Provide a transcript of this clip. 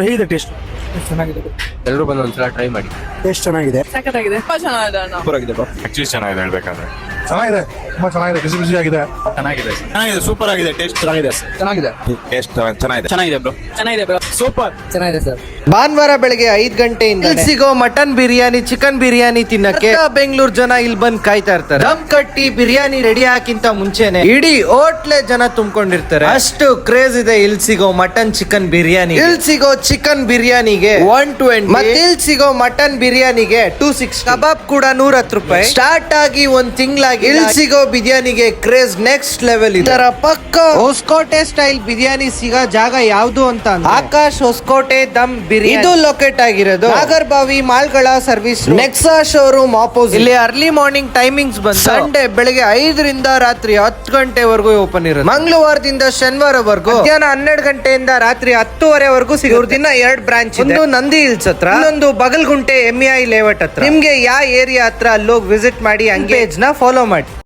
ಹೇಗಿದೆ ಟೇಸ್ಟ್? ಚೆನ್ನಾಗಿದೆ, ಎಲ್ಲರೂ ಬಂದು ಒಂದ್ಸಲ ಟ್ರೈ ಮಾಡಿ. ಟೇಸ್ಟ್ ಚೆನ್ನಾಗಿದೆ. ಸಖತ್ತಾಗಿದೆ, ತುಂಬಾ ಚೆನ್ನಾಗಿದೆ ಅಣ್ಣ. ಸೂಪರ್ ಆಗಿದೆ ಬ್ರೋ. ಆಕ್ಚುಲಿ ಚೆನ್ನಾಗಿದೆ ಹೇಳ್ಬೇಕಾದ್ರೆ. ಚೆನ್ನಾಗಿದೆ, ತುಂಬಾ ಚೆನ್ನಾಗಿದೆ, ಬಿಸಿ ಬಿಸಿ ಆಗಿದೆ. ಚೆನ್ನಾಗಿದೆ ಸೂಪರ್ ಆಗಿದೆ. ಟೇಸ್ಟ್ ಚೆನ್ನಾಗಿದೆ. ಚೆನ್ನಾಗಿದೆ, ಟೇಸ್ಟ್ ಚೆನ್ನಾಗಿದೆ. ಚೆನ್ನಾಗಿದೆ ಬ್ರೋ. ಚೆನ್ನಾಗಿದೆ ಬ್ರೋ. ಸೂಪರ್ ಚೆನ್ನಾಗಿದೆ ಸರ್. ಭಾನುವಾರ ಬೆಳಗ್ಗೆ 5 ಗಂಟೆಯಿಂದ ಇಲ್ಲಿ ಸಿಗೋ ಮಟನ್ ಬಿರಿಯಾನಿ, ಚಿಕನ್ ಬಿರಿಯಾನಿ ತಿನ್ನಕ್ಕೆ ಬೆಂಗಳೂರು ಜನ ಇಲ್ಲಿ ಬಂದ್ ಕಾಯ್ತಾ ಇರ್ತಾರೆ. ದಮ್ ಕಟ್ಟಿ ಬಿರಿಯಾನಿ ರೆಡಿ ಹಾಕಿಂತ ಮುಂಚೆನೆ ಇಡೀ ಹೋಟ್ಲೆ ಜನ ತುಂಬಿಕೊಂಡಿರ್ತಾರೆ. ಅಷ್ಟು ಕ್ರೇಜ್ ಇದೆ ಇಲ್ಲಿ ಸಿಗೋ ಮಟನ್ ಚಿಕನ್ ಬಿರಿಯಾನಿ. ಇಲ್ಲಿ ಸಿಗೋ ಚಿಕನ್ ಬಿರಿಯಾನಿಗೆ 120, ಮತ್ತೆ ಇಲ್ಲಿ ಸಿಗೋ ಮಟನ್ ಬಿರಿಯಾನಿಗೆ 260. ಕಬಾಬ್ ಕೂಡ 110 ರೂಪಾಯಿ. ಸ್ಟಾರ್ಟ್ ಆಗಿ 1 ತಿಂಗಳಾಗಿ ಇಲ್ಲಿ ಸಿಗೋ ಬಿರಿಯಾನಿಗೆ ಕ್ರೇಜ್ ನೆಕ್ಸ್ಟ್ ಲೆವೆಲ್ ಇದೆ. ಇದರ ಪಕ್ಕ ಹೊಸಕೋಟೆ ಸ್ಟೈಲ್ ಬಿರಿಯಾನಿ ಸಿಗೋ ಜಾಗ ಯಾವ್ದು ಅಂತ ಅಂದ್ರೆ ಆಕಾಶ್ ಹೊಸಕೋಟೆ ದಮ್ ಬಿರಿಯಾನಿ. ಇದು ಲೊಕೇಟ್ ಆಗಿರೋದು ನಾಗರಬಾವಿ ಮಾಲ್ಗಳ ಸರ್ವಿಸ್ ನೆಕ್ಸಾ ಶೋರೂಮ್ ಆಪೋಸಿಟ್. ಇಲ್ಲಿ ಅರ್ಲಿ ಮಾರ್ನಿಂಗ್ ಟೈಮಿಂಗ್ಸ್ ಬಂದು ಸಂಡೇ ಬೆಳಗ್ಗೆ 5 ರಿಂದ ರಾತ್ರಿ 10 ಗಂಟೆವರೆಗೂ ಓಪನ್ ಇರುತ್ತೆ. ಮಂಗಳವಾರದಿಂದ ಶನಿವಾರವರೆಗೂ ಮಧ್ಯಾಹ್ನ 12 ಗಂಟೆಯಿಂದ ರಾತ್ರಿ 10:30ವರೆಗೂ ಸಿಗುತ್ತೆ. ದಿನ 2 ಬ್ರಾಂಚ್ ಇದೆ. ಒಂದು ನಂದಿ ಹಿಲ್ಸ್ ಹತ್ರ, ಇನ್ನೊಂದು ಬಗಲ್ಗುಂಟೆ MEI ಲೇಔಟ್ ಹತ್ರ. ನಿಮ್ಗೆ ಯಾವ ಏರಿಯಾ ಹತ್ರ ಅಲ್ಲೋಗಿ ವಿಸಿಟ್ ಮಾಡಿ, ಪೇಜ್ ನ ಫಾಲೋ ಮಾಡಿ.